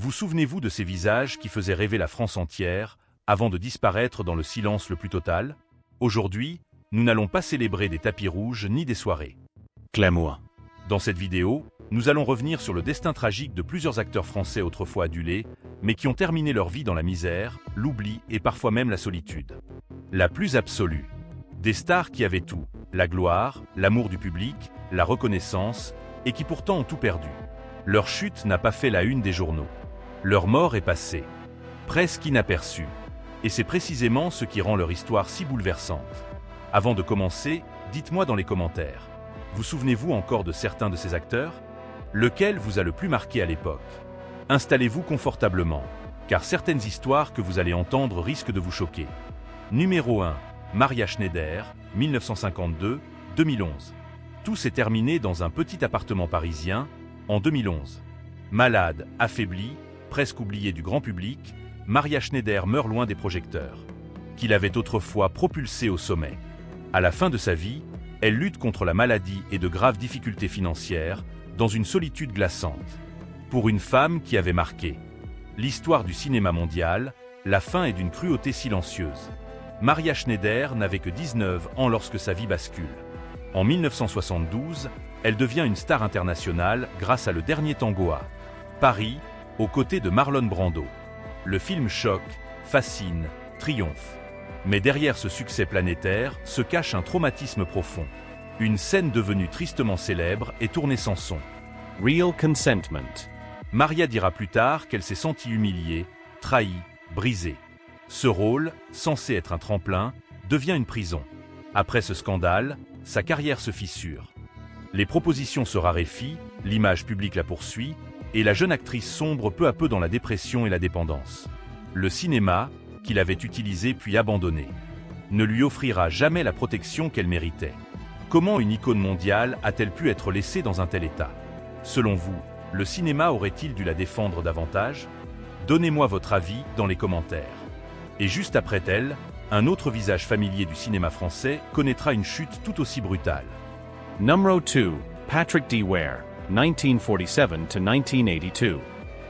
Vous souvenez-vous de ces visages qui faisaient rêver la France entière, avant de disparaître dans le silence le plus total? Aujourd'hui, nous n'allons pas célébrer des tapis rouges ni des soirées. Glamour. Dans cette vidéo, nous allons revenir sur le destin tragique de plusieurs acteurs français autrefois adulés, mais qui ont terminé leur vie dans la misère, l'oubli et parfois même la solitude. La plus absolue. Des stars qui avaient tout, la gloire, l'amour du public, la reconnaissance, et qui pourtant ont tout perdu. Leur chute n'a pas fait la une des journaux. Leur mort est passée, presque inaperçue. Et c'est précisément ce qui rend leur histoire si bouleversante. Avant de commencer, dites-moi dans les commentaires. Vous souvenez-vous encore de certains de ces acteurs? Lequel vous a le plus marqué à l'époque? Installez-vous confortablement, car certaines histoires que vous allez entendre risquent de vous choquer. Numéro 1. Maria Schneider, 1952-2011. Tout s'est terminé dans un petit appartement parisien, en 2011. Malade, affaiblie, presque oubliée du grand public, Maria Schneider meurt loin des projecteurs, qui l'avaient autrefois propulsée au sommet. À la fin de sa vie, elle lutte contre la maladie et de graves difficultés financières, dans une solitude glaçante. Pour une femme qui avait marqué l'histoire du cinéma mondial, la fin est d'une cruauté silencieuse. Maria Schneider n'avait que 19 ans lorsque sa vie bascule. En 1972, elle devient une star internationale grâce à Le Dernier Tango à Paris, aux côtés de Marlon Brando. Le film choque, fascine, triomphe. Mais derrière ce succès planétaire se cache un traumatisme profond. Une scène devenue tristement célèbre est tournée sans son. Real Consentment. Maria dira plus tard qu'elle s'est sentie humiliée, trahie, brisée. Ce rôle, censé être un tremplin, devient une prison. Après ce scandale, sa carrière se fissure. Les propositions se raréfient, l'image publique la poursuit, et la jeune actrice sombre peu à peu dans la dépression et la dépendance. Le cinéma, qu'il avait utilisé puis abandonné, ne lui offrira jamais la protection qu'elle méritait. Comment une icône mondiale a-t-elle pu être laissée dans un tel état? Selon vous, le cinéma aurait-il dû la défendre davantage? Donnez-moi votre avis dans les commentaires. Et juste après elle, un autre visage familier du cinéma français connaîtra une chute tout aussi brutale. Number 2. Patrick D. Ware, 1947-1982.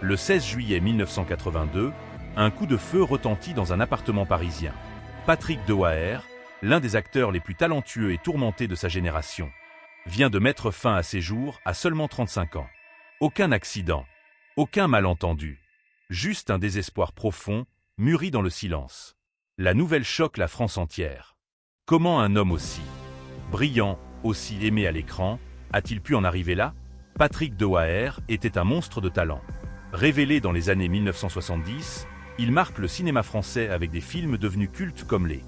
Le 16 juillet 1982, un coup de feu retentit dans un appartement parisien. Patrick Dewaere, l'un des acteurs les plus talentueux et tourmentés de sa génération, vient de mettre fin à ses jours à seulement 35 ans. Aucun accident, aucun malentendu, juste un désespoir profond, mûri dans le silence. La nouvelle choque la France entière. Comment un homme aussi brillant, aussi aimé à l'écran, a-t-il pu en arriver là? Patrick Dewaere était un monstre de talent. Révélé dans les années 1970, il marque le cinéma français avec des films devenus cultes comme Les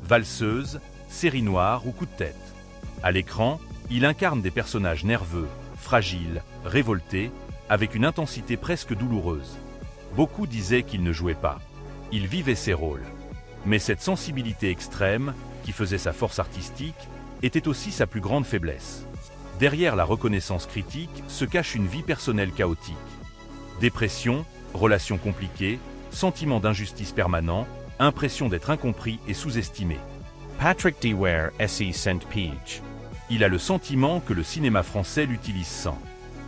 Valseuses, Série Noire ou Coup de tête. À l'écran, il incarne des personnages nerveux, fragiles, révoltés, avec une intensité presque douloureuse. Beaucoup disaient qu'il ne jouait pas. Il vivait ses rôles. Mais cette sensibilité extrême, qui faisait sa force artistique, était aussi sa plus grande faiblesse. Derrière la reconnaissance critique se cache une vie personnelle chaotique. Dépression, relations compliquées, sentiment d'injustice permanent, impression d'être incompris et sous-estimé. Patrick D. Ware, S.E. St. Peach. Il a le sentiment que le cinéma français l'utilise sans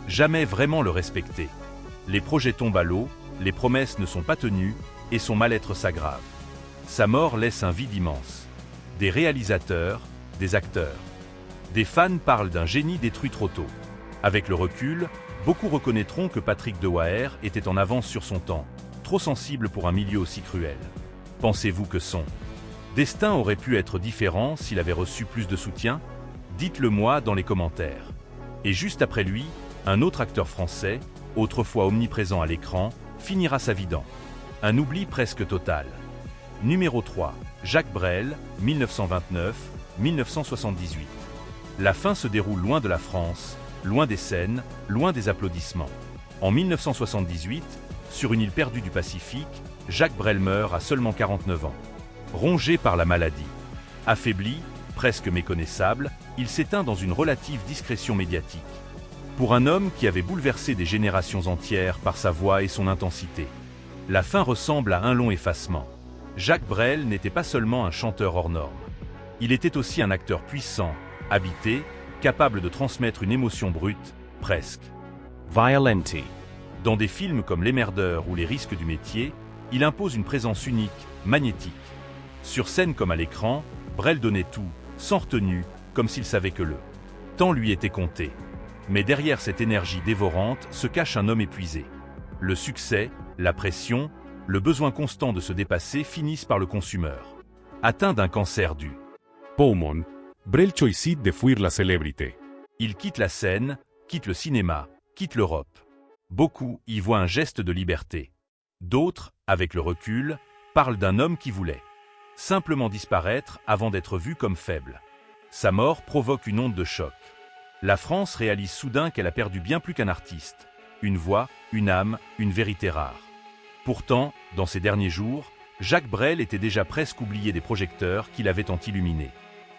jamais vraiment le respecter. Les projets tombent à l'eau, les promesses ne sont pas tenues, et son mal-être s'aggrave. Sa mort laisse un vide immense. Des réalisateurs, des acteurs. Des fans parlent d'un génie détruit trop tôt. Avec le recul, beaucoup reconnaîtront que Patrick Dewaere était en avance sur son temps, trop sensible pour un milieu aussi cruel. Pensez-vous que son destin aurait pu être différent s'il avait reçu plus de soutien? Dites-le moi dans les commentaires. Et juste après lui, un autre acteur français, autrefois omniprésent à l'écran, finira sa vie dans un oubli presque total. Numéro 3. Jacques Brel, 1929-1978. La fin se déroule loin de la France, loin des scènes, loin des applaudissements. En 1978, sur une île perdue du Pacifique, Jacques Brel meurt à seulement 49 ans. Rongé par la maladie. Affaibli, presque méconnaissable, il s'éteint dans une relative discrétion médiatique. Pour un homme qui avait bouleversé des générations entières par sa voix et son intensité, la fin ressemble à un long effacement. Jacques Brel n'était pas seulement un chanteur hors norme. Il était aussi un acteur puissant, habité, capable de transmettre une émotion brute, presque Violenti. Dans des films comme Les Merdeurs ou Les Risques du métier, il impose une présence unique, magnétique. Sur scène comme à l'écran, Brel donnait tout, sans retenue, comme s'il savait que le temps lui était compté. Mais derrière cette énergie dévorante se cache un homme épuisé. Le succès, la pression, le besoin constant de se dépasser finissent par le consumeur. Atteint d'un cancer du poumon, Brel choisit de fuir la célébrité. Il quitte la scène, quitte le cinéma, quitte l'Europe. Beaucoup y voient un geste de liberté. D'autres, avec le recul, parlent d'un homme qui voulait simplement disparaître avant d'être vu comme faible. Sa mort provoque une onde de choc. La France réalise soudain qu'elle a perdu bien plus qu'un artiste. Une voix, une âme, une vérité rare. Pourtant, dans ces derniers jours, Jacques Brel était déjà presque oublié des projecteurs qui l'avaient tant illuminé.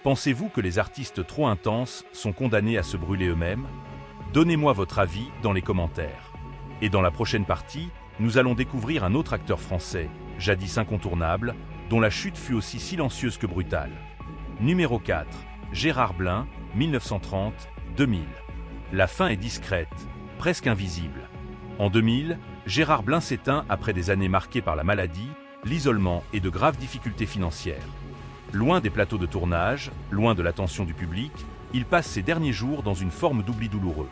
Pensez-vous que les artistes trop intenses sont condamnés à se brûler eux-mêmes? Donnez-moi votre avis dans les commentaires. Et dans la prochaine partie, nous allons découvrir un autre acteur français, jadis incontournable, dont la chute fut aussi silencieuse que brutale. Numéro 4, Gérard Blin, 1930-2000. La fin est discrète, presque invisible. En 2000, Gérard Blin s'éteint après des années marquées par la maladie, l'isolement et de graves difficultés financières. Loin des plateaux de tournage, loin de l'attention du public, il passe ses derniers jours dans une forme d'oubli douloureux.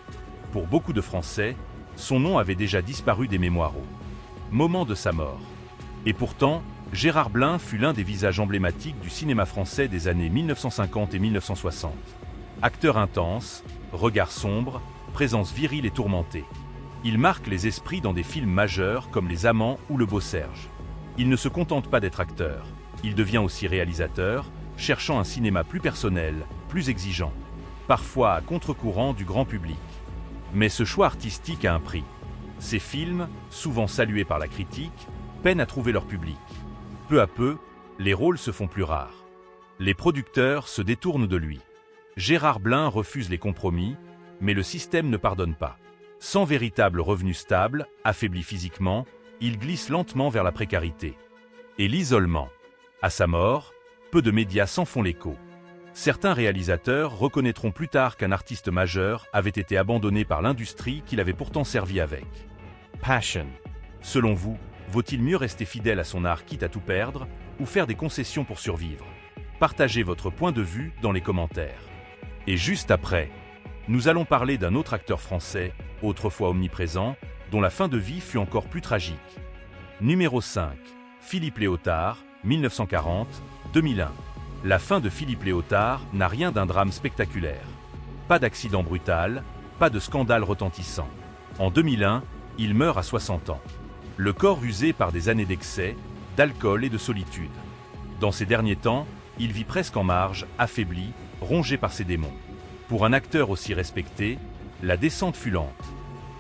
Pour beaucoup de Français, son nom avait déjà disparu des mémoires au moment de sa mort. Et pourtant, Gérard Blin fut l'un des visages emblématiques du cinéma français des années 1950 et 1960. Acteur intense, regard sombre, présence virile et tourmentée. Il marque les esprits dans des films majeurs comme Les Amants ou Le Beau Serge. Il ne se contente pas d'être acteur, il devient aussi réalisateur, cherchant un cinéma plus personnel, plus exigeant, parfois à contre-courant du grand public. Mais ce choix artistique a un prix. Ces films, souvent salués par la critique, peinent à trouver leur public. Peu à peu, les rôles se font plus rares. Les producteurs se détournent de lui. Gérard Blin refuse les compromis, mais le système ne pardonne pas. Sans véritable revenu stable, affaibli physiquement, il glisse lentement vers la précarité. Et l'isolement. À sa mort, peu de médias s'en font l'écho. Certains réalisateurs reconnaîtront plus tard qu'un artiste majeur avait été abandonné par l'industrie qu'il avait pourtant servi avec Passion. Selon vous, vaut-il mieux rester fidèle à son art quitte à tout perdre, ou faire des concessions pour survivre? Partagez votre point de vue dans les commentaires. Et juste après, nous allons parler d'un autre acteur français, autrefois omniprésent, dont la fin de vie fut encore plus tragique. Numéro 5, Philippe Léotard, 1940-2001. La fin de Philippe Léotard n'a rien d'un drame spectaculaire. Pas d'accident brutal, pas de scandale retentissant. En 2001, il meurt à 60 ans. Le corps usé par des années d'excès, d'alcool et de solitude. Dans ces derniers temps, il vit presque en marge, affaibli, rongé par ses démons. Pour un acteur aussi respecté, la descente fut lente.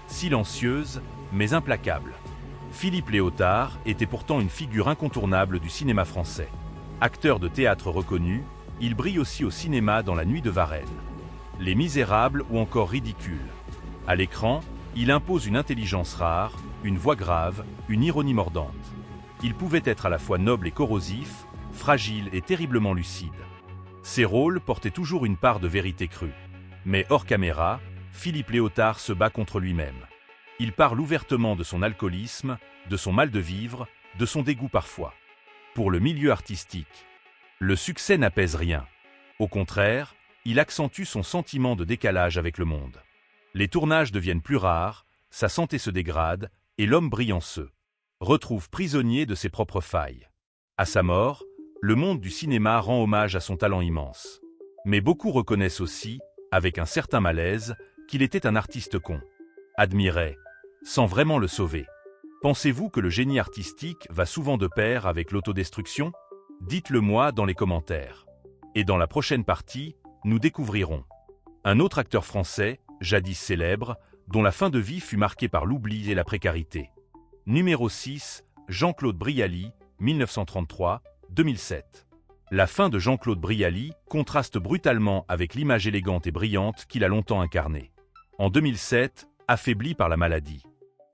Silencieuse, mais implacable. Philippe Léotard était pourtant une figure incontournable du cinéma français. Acteur de théâtre reconnu, il brille aussi au cinéma dans La Nuit de Varenne, Les Misérables ou encore Ridicule. À l'écran, il impose une intelligence rare, une voix grave, une ironie mordante. Il pouvait être à la fois noble et corrosif, fragile et terriblement lucide. Ses rôles portaient toujours une part de vérité crue. Mais hors caméra, Philippe Léotard se bat contre lui-même. Il parle ouvertement de son alcoolisme, de son mal de vivre, de son dégoût parfois. Pour le milieu artistique, le succès n'apaise rien. Au contraire, il accentue son sentiment de décalage avec le monde. Les tournages deviennent plus rares, sa santé se dégrade, et l'homme brillant se retrouve prisonnier de ses propres failles. À sa mort, le monde du cinéma rend hommage à son talent immense. Mais beaucoup reconnaissent aussi, avec un certain malaise, qu'il était un artiste con. Admiré, sans vraiment le sauver. Pensez-vous que le génie artistique va souvent de pair avec l'autodestruction? Dites-le moi dans les commentaires. Et dans la prochaine partie, nous découvrirons un autre acteur français, jadis célèbre, dont la fin de vie fut marquée par l'oubli et la précarité. Numéro 6, Jean-Claude Brialy, 1933-2007. La fin de Jean-Claude Brialy contraste brutalement avec l'image élégante et brillante qu'il a longtemps incarnée. En 2007, affaibli par la maladie.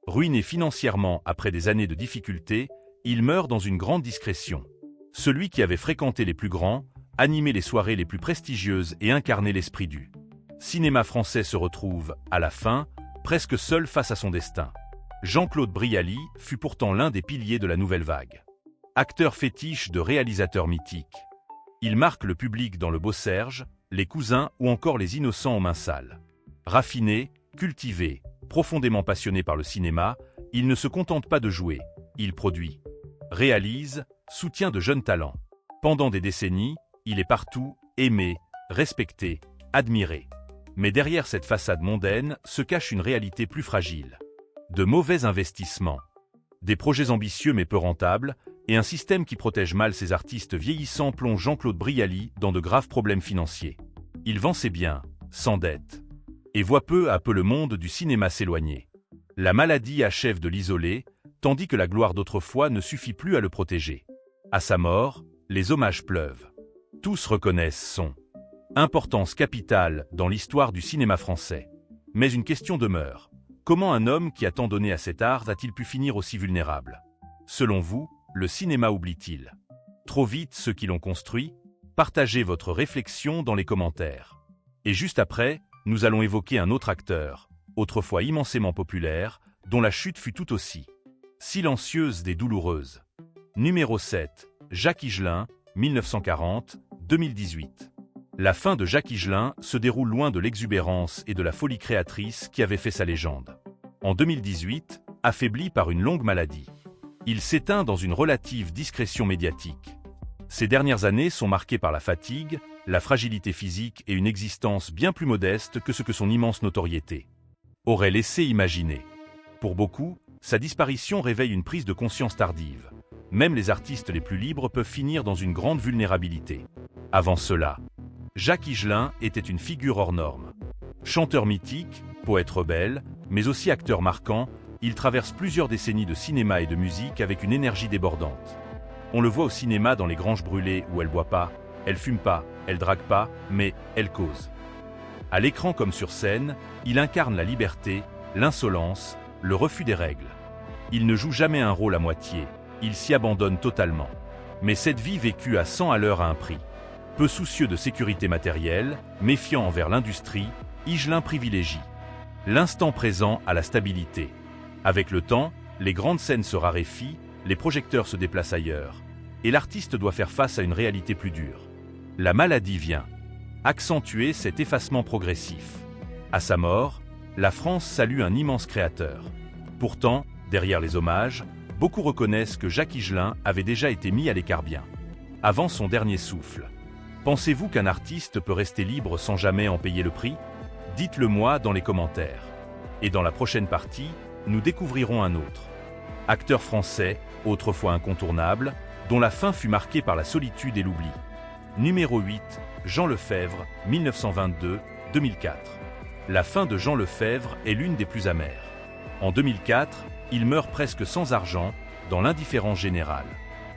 Ruiné financièrement après des années de difficultés, il meurt dans une grande discrétion. Celui qui avait fréquenté les plus grands, animé les soirées les plus prestigieuses et incarné l'esprit du cinéma français se retrouve, à la fin, presque seul face à son destin. Jean-Claude Brialy fut pourtant l'un des piliers de la nouvelle vague. Acteur fétiche de réalisateurs mythiques. Il marque le public dans Le Beau Serge, Les Cousins ou encore Les Innocents aux mains sales. Raffiné, cultivé, profondément passionné par le cinéma, il ne se contente pas de jouer, il produit, réalise, soutient de jeunes talents. Pendant des décennies, il est partout, aimé, respecté, admiré. Mais derrière cette façade mondaine se cache une réalité plus fragile. De mauvais investissements. Des projets ambitieux mais peu rentables, et un système qui protège mal ses artistes vieillissants plonge Jean-Claude Brialy dans de graves problèmes financiers. Il vend ses biens, s'endette, et voit peu à peu le monde du cinéma s'éloigner. La maladie achève de l'isoler, tandis que la gloire d'autrefois ne suffit plus à le protéger. À sa mort, les hommages pleuvent. Tous reconnaissent son importance capitale dans l'histoire du cinéma français. Mais une question demeure. Comment un homme qui a tant donné à cet art a-t-il pu finir aussi vulnérable? Selon vous, le cinéma oublie-t-il trop vite ceux qui l'ont construit? Partagez votre réflexion dans les commentaires. Et juste après, nous allons évoquer un autre acteur, autrefois immensément populaire, dont la chute fut tout aussi silencieuse et douloureuse. Numéro 7, Jacques Higelin, 1940-2018. La fin de Jacques Higelin se déroule loin de l'exubérance et de la folie créatrice qui avait fait sa légende. En 2018, affaibli par une longue maladie, il s'éteint dans une relative discrétion médiatique. Ces dernières années sont marquées par la fatigue, la fragilité physique et une existence bien plus modeste que ce que son immense notoriété aurait laissé imaginer. Pour beaucoup, sa disparition réveille une prise de conscience tardive. Même les artistes les plus libres peuvent finir dans une grande vulnérabilité. Avant cela, Jacques Higelin était une figure hors norme. Chanteur mythique, poète rebelle, mais aussi acteur marquant, il traverse plusieurs décennies de cinéma et de musique avec une énergie débordante. On le voit au cinéma dans Les Granges brûlées où elle boit pas, elle fume pas, elle drague pas, mais elle cause. À l'écran comme sur scène, il incarne la liberté, l'insolence, le refus des règles. Il ne joue jamais un rôle à moitié, il s'y abandonne totalement. Mais cette vie vécue à 100 à l'heure a un prix. Peu soucieux de sécurité matérielle, méfiant envers l'industrie, Higelin privilégie l'instant présent à la stabilité. Avec le temps, les grandes scènes se raréfient, les projecteurs se déplacent ailleurs, et l'artiste doit faire face à une réalité plus dure. La maladie vient accentuer cet effacement progressif. À sa mort, la France salue un immense créateur. Pourtant, derrière les hommages, beaucoup reconnaissent que Jacques Higelin avait déjà été mis à l'écart bien avant son dernier souffle. Pensez-vous qu'un artiste peut rester libre sans jamais en payer le prix? Dites-le moi dans les commentaires. Et dans la prochaine partie, nous découvrirons un autre acteur français, autrefois incontournable, dont la fin fut marquée par la solitude et l'oubli. Numéro 8, Jean Lefebvre, 1922-2004. La fin de Jean Lefebvre est l'une des plus amères. En 2004, il meurt presque sans argent, dans l'indifférence générale.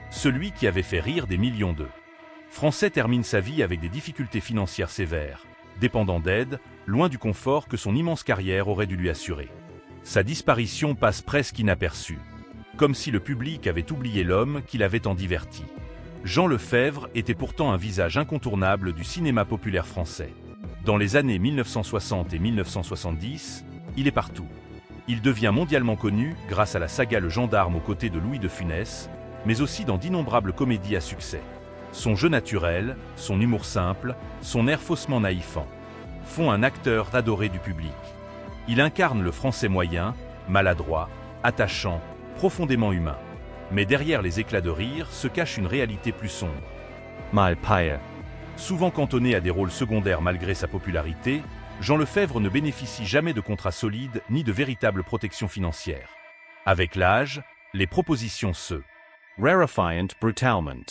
Celui qui avait fait rire des millions d'eux. Français termine sa vie avec des difficultés financières sévères, dépendant d'aide, loin du confort que son immense carrière aurait dû lui assurer. Sa disparition passe presque inaperçue, comme si le public avait oublié l'homme qui l'avait tant diverti. Jean Lefebvre était pourtant un visage incontournable du cinéma populaire français. Dans les années 1960 et 1970, il est partout. Il devient mondialement connu grâce à la saga Le Gendarme aux côtés de Louis de Funès, mais aussi dans d'innombrables comédies à succès. Son jeu naturel, son humour simple, son air faussement naïfant font un acteur adoré du public. Il incarne le français moyen, maladroit, attachant, profondément humain. Mais derrière les éclats de rire se cache une réalité plus sombre. Malpaia. Souvent cantonné à des rôles secondaires malgré sa popularité, Jean Lefebvre ne bénéficie jamais de contrats solides ni de véritable protection financière. Avec l'âge, les propositions se Rarefiant brutalment.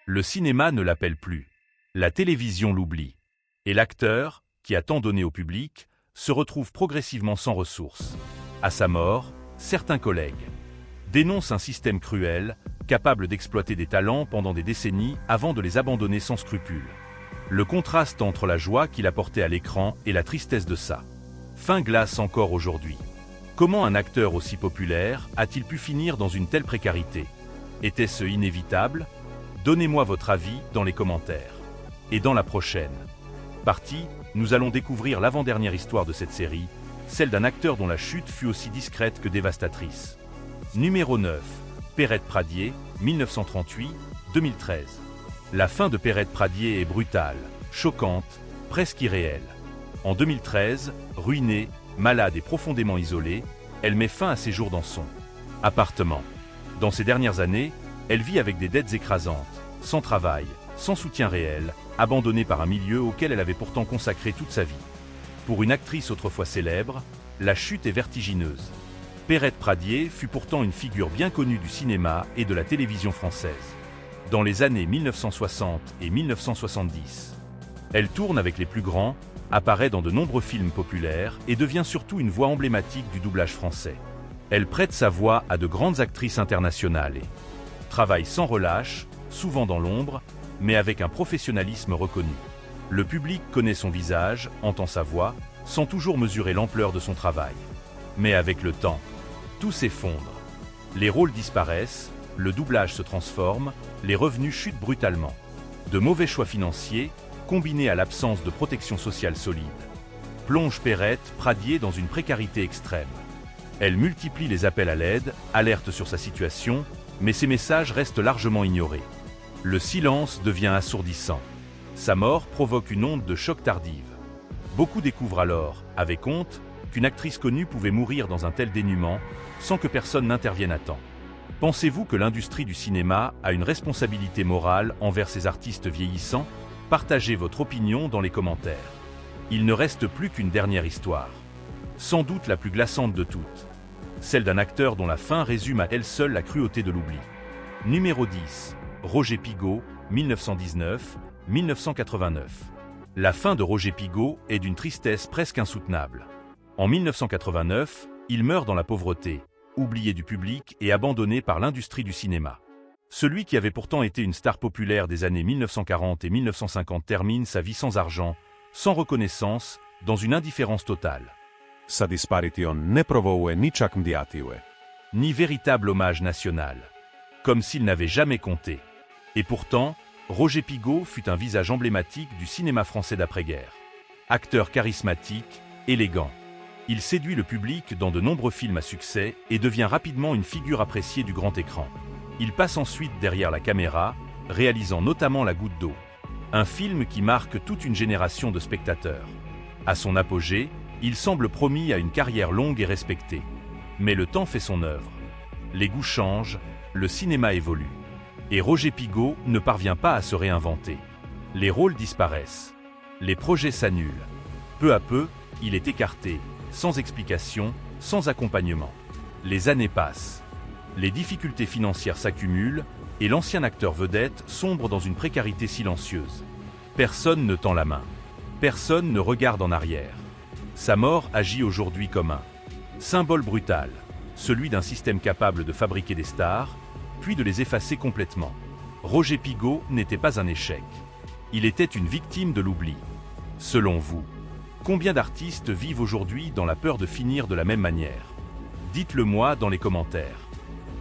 Le cinéma ne l'appelle plus. La télévision l'oublie. Et l'acteur, qui a tant donné au public, se retrouve progressivement sans ressources. À sa mort, certains collègues dénoncent un système cruel, capable d'exploiter des talents pendant des décennies avant de les abandonner sans scrupule. Le contraste entre la joie qu'il apportait à l'écran et la tristesse de ça fin glace encore aujourd'hui. Comment un acteur aussi populaire a-t-il pu finir dans une telle précarité? Était-ce inévitable? Donnez-moi votre avis dans les commentaires. Et dans la prochaine partie, nous allons découvrir l'avant-dernière histoire de cette série, celle d'un acteur dont la chute fut aussi discrète que dévastatrice. Numéro 9. Perrette Pradier, 1938-2013. La fin de Perrette Pradier est brutale, choquante, presque irréelle. En 2013, ruinée, malade et profondément isolée, elle met fin à ses jours dans son appartement. Dans ces dernières années, elle vit avec des dettes écrasantes, sans travail, sans soutien réel, abandonnée par un milieu auquel elle avait pourtant consacré toute sa vie. Pour une actrice autrefois célèbre, la chute est vertigineuse. Perrette Pradier fut pourtant une figure bien connue du cinéma et de la télévision française. Dans les années 1960 et 1970, elle tourne avec les plus grands, apparaît dans de nombreux films populaires et devient surtout une voix emblématique du doublage français. Elle prête sa voix à de grandes actrices internationales et travaille sans relâche, souvent dans l'ombre, mais avec un professionnalisme reconnu. Le public connaît son visage, entend sa voix, sans toujours mesurer l'ampleur de son travail. Mais avec le temps, tout s'effondre. Les rôles disparaissent, le doublage se transforme, les revenus chutent brutalement. De mauvais choix financiers, combinés à l'absence de protection sociale solide, plongent Perrette Pradier dans une précarité extrême. Elle multiplie les appels à l'aide, alerte sur sa situation, mais ses messages restent largement ignorés. Le silence devient assourdissant. Sa mort provoque une onde de choc tardive. Beaucoup découvrent alors, avec honte, qu'une actrice connue pouvait mourir dans un tel dénuement, sans que personne n'intervienne à temps. Pensez-vous que l'industrie du cinéma a une responsabilité morale envers ces artistes vieillissants? Partagez votre opinion dans les commentaires. Il ne reste plus qu'une dernière histoire. Sans doute la plus glaçante de toutes. Celle d'un acteur dont la fin résume à elle seule la cruauté de l'oubli. Numéro 10. Roger Pigaut, 1919-1989. La fin de Roger Pigaut est d'une tristesse presque insoutenable. En 1989, il meurt dans la pauvreté, oublié du public et abandonné par l'industrie du cinéma. Celui qui avait pourtant été une star populaire des années 1940 et 1950 termine sa vie sans argent, sans reconnaissance, dans une indifférence totale. Sa disparition ne provoque ni čak mdiative. Ni véritable hommage national. Comme s'il n'avait jamais compté. Et pourtant, Roger Pigaut fut un visage emblématique du cinéma français d'après-guerre. Acteur charismatique, élégant. Il séduit le public dans de nombreux films à succès et devient rapidement une figure appréciée du grand écran. Il passe ensuite derrière la caméra, réalisant notamment La Goutte d'eau. Un film qui marque toute une génération de spectateurs. À son apogée, il semble promis à une carrière longue et respectée. Mais le temps fait son œuvre. Les goûts changent, le cinéma évolue. Et Roger Pigaut ne parvient pas à se réinventer. Les rôles disparaissent. Les projets s'annulent. Peu à peu, il est écarté, sans explication, sans accompagnement. Les années passent. Les difficultés financières s'accumulent et l'ancien acteur vedette sombre dans une précarité silencieuse. Personne ne tend la main. Personne ne regarde en arrière. Sa mort agit aujourd'hui comme un symbole brutal, celui d'un système capable de fabriquer des stars, puis de les effacer complètement. Roger Pigaut n'était pas un échec. Il était une victime de l'oubli. Selon vous, combien d'artistes vivent aujourd'hui dans la peur de finir de la même manière? Dites-le moi dans les commentaires.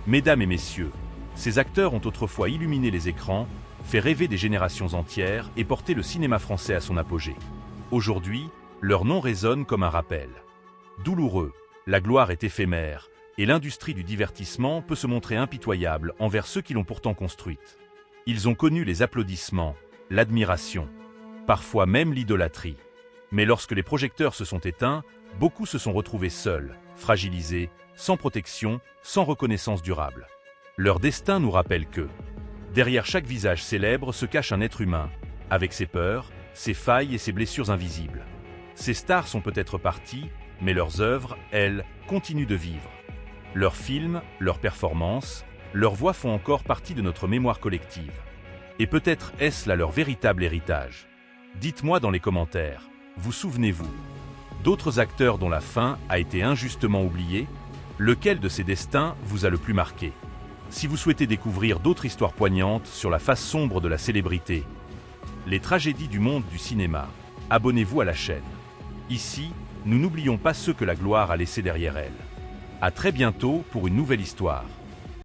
Mesdames et messieurs, ces acteurs ont autrefois illuminé les écrans, fait rêver des générations entières et porté le cinéma français à son apogée. Aujourd'hui, leur nom résonne comme un rappel. Douloureux, la gloire est éphémère, et l'industrie du divertissement peut se montrer impitoyable envers ceux qui l'ont pourtant construite. Ils ont connu les applaudissements, l'admiration, parfois même l'idolâtrie. Mais lorsque les projecteurs se sont éteints, beaucoup se sont retrouvés seuls, fragilisés, sans protection, sans reconnaissance durable. Leur destin nous rappelle que, derrière chaque visage célèbre se cache un être humain, avec ses peurs, ses failles et ses blessures invisibles. Ces stars sont peut-être parties, mais leurs œuvres, elles, continuent de vivre. Leurs films, leurs performances, leurs voix font encore partie de notre mémoire collective. Et peut-être est-ce là leur véritable héritage. Dites-moi dans les commentaires, vous souvenez-vous d'autres acteurs dont la fin a été injustement oubliée? Lequel de ces destins vous a le plus marqué? Si vous souhaitez découvrir d'autres histoires poignantes sur la face sombre de la célébrité, les tragédies du monde du cinéma, abonnez-vous à la chaîne. Ici, nous n'oublions pas ceux que la gloire a laissés derrière elle. À très bientôt pour une nouvelle histoire.